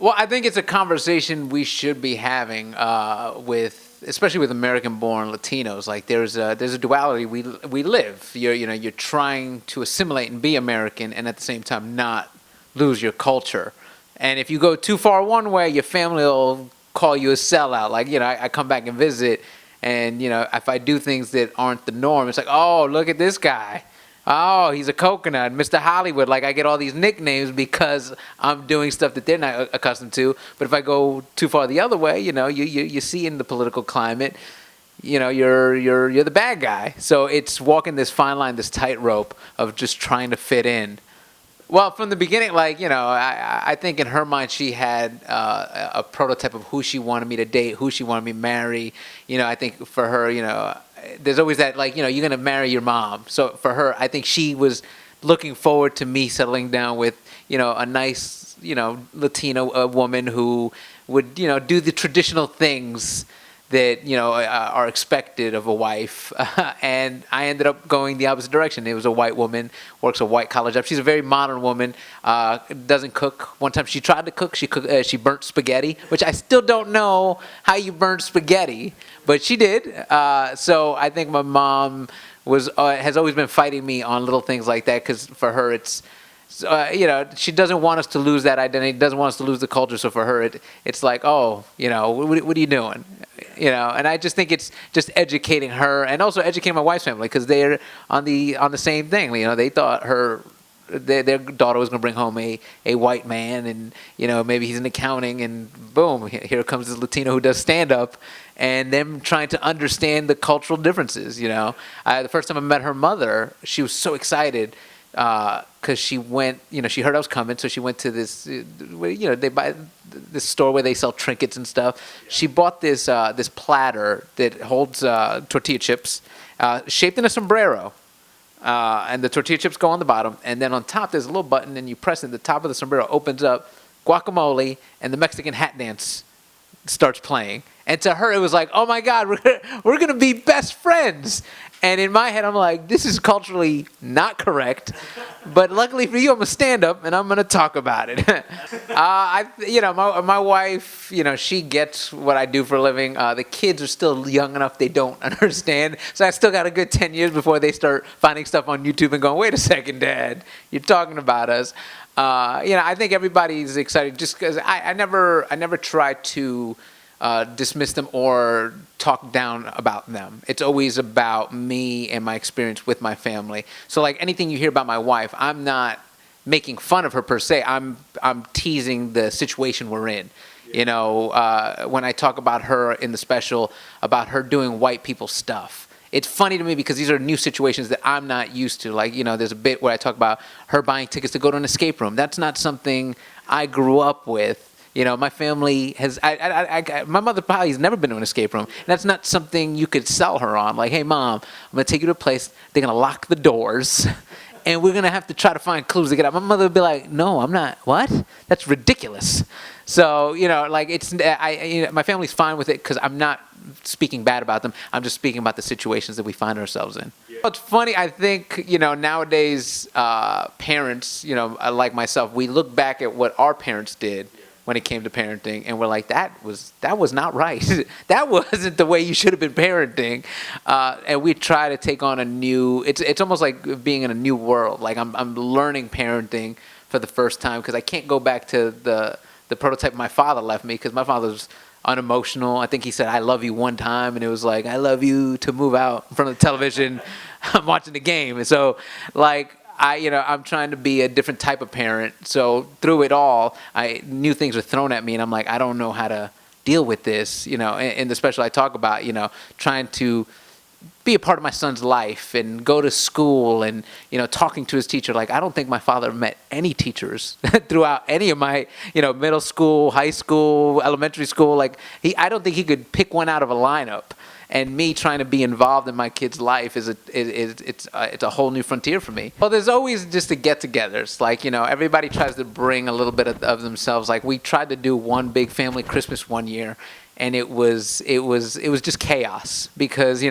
Well, I think it's a conversation we should be having especially with American-born Latinos. Like there's a duality we live. You're trying to assimilate and be American, and at the same time not lose your culture. And if you go too far one way, your family will call you a sellout. Like I come back and visit, and if I do things that aren't the norm, it's like, oh, look at this guy. Oh, he's a coconut, Mr. Hollywood. Like I get all these nicknames because I'm doing stuff that they're not accustomed to. But if I go too far the other way, you see in the political climate, you're the bad guy. So it's walking this fine line, this tightrope of just trying to fit in. Well, from the beginning, I think in her mind she had a prototype of who she wanted me to date, who she wanted me to marry. I think for her, there's always that, you're going to marry your mom. So for her, I think she was looking forward to me settling down with, a nice, Latina woman who would, do the traditional things that, are expected of a wife. And I ended up going the opposite direction. It was a white woman, works a white collar job. She's a very modern woman, doesn't cook. One time she tried to cook. She burnt spaghetti, which I still don't know how you burn spaghetti, but she did. So I think my mom has always been fighting me on little things like that, because for her it's, she doesn't want us to lose that identity, doesn't want us to lose the culture. So for her, it's like, oh, what are you doing? And I just think it's just educating her and also educating my wife's family, because they're on the same thing. They thought their daughter was going to bring home a white man, and maybe he's in accounting, and boom, here comes this Latino who does stand-up, and them trying to understand the cultural differences. The first time I met her mother, she was so excited because she went, she heard I was coming, so she went to this, they buy this store where they sell trinkets and stuff. She bought this platter that holds tortilla chips, shaped in a sombrero, and the tortilla chips go on the bottom, and then on top there's a little button, and you press it, the top of the sombrero opens up, guacamole, and the Mexican hat dance starts playing. And to her, it was like, oh my God, we're gonna be best friends. And in my head, I'm like, this is culturally not correct, but luckily for you, I'm a stand-up, and I'm gonna talk about it. My wife, she gets what I do for a living. The kids are still young enough; they don't understand. So I still got a good 10 years before they start finding stuff on YouTube and going, wait a second, Dad, you're talking about us. I think everybody's excited just because I never try to dismiss them or talk down about them. It's always about me and my experience with my family. So anything you hear about my wife, I'm not making fun of her per se. I'm teasing the situation we're in. Yeah. When I talk about her in the special, about her doing white people stuff, it's funny to me because these are new situations that I'm not used to. There's a bit where I talk about her buying tickets to go to an escape room. That's not something I grew up with. My family has, my mother probably has never been to an escape room. And that's not something you could sell her on. Like, hey, Mom, I'm going to take you to a place. They're going to lock the doors, and we're going to have to try to find clues to get out. My mother would be like, no, I'm not. What? That's ridiculous. So, it's, my family's fine with it because I'm not speaking bad about them. I'm just speaking about the situations that we find ourselves in. Yeah. It's funny, I think, nowadays, parents, like myself, we look back at what our parents did when it came to parenting, and we're like, that was not right. That wasn't the way you should have been parenting. And we try to take on a new, it's almost like being in a new world. Like I'm learning parenting for the first time because I can't go back to the prototype my father left me, because my father's unemotional. I think he said, I love you one time, and it was like, I love you to move out in front of the television. I'm watching the game. And so I'm trying to be a different type of parent. So through it all, new things were thrown at me, and I'm like, I don't know how to deal with this. In the special I talk about, trying to be a part of my son's life and go to school and, talking to his teacher. Like, I don't think my father met any teachers throughout any of my, middle school, high school, elementary school. I don't think he could pick one out of a lineup. And me trying to be involved in my kid's life it's a whole new frontier for me. Well, there's always just the get-togethers. Everybody tries to bring a little bit of themselves. We tried to do one big family Christmas one year, and it was just chaos because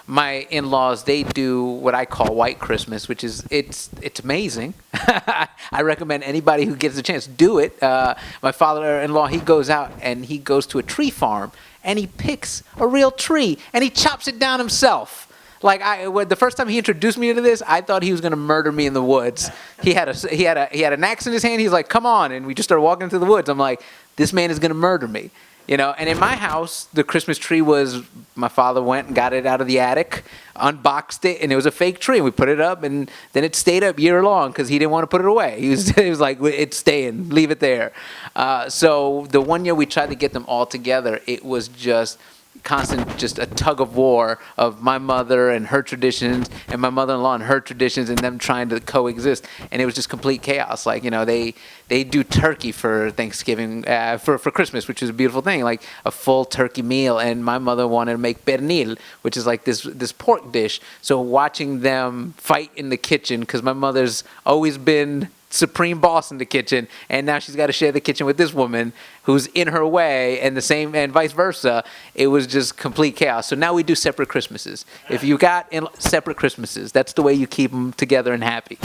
my in-laws, they do what I call white Christmas, which is it's amazing. I recommend anybody who gets a chance do it. My father-in-law, he goes out and he goes to a tree farm and he picks a real tree and he chops it down himself. Like the first time he introduced me to this, I thought he was gonna murder me in the woods. He had an axe in his hand. He's like, "Come on!" And we just started walking through the woods. I'm like, "This man is gonna murder me," And in my house, the Christmas tree was my father went and got it out of the attic, unboxed it, and it was a fake tree. And we put it up, and then it stayed up year long because he didn't want to put it away. He was like, "It's staying. Leave it there." So the one year we tried to get them all together, it was just constant, just a tug of war of my mother and her traditions and my mother-in-law and her traditions and them trying to coexist, and it was just complete chaos. Like they do turkey for Thanksgiving, for Christmas, which is a beautiful thing, like a full turkey meal, and my mother wanted to make pernil, which is like this pork dish. So watching them fight in the kitchen, because my mother's always been supreme boss in the kitchen, and now she's got to share the kitchen with this woman who's in her way, and vice versa. It was just complete chaos. So now we do separate Christmases. If you got separate Christmases, that's the way you keep them together and happy.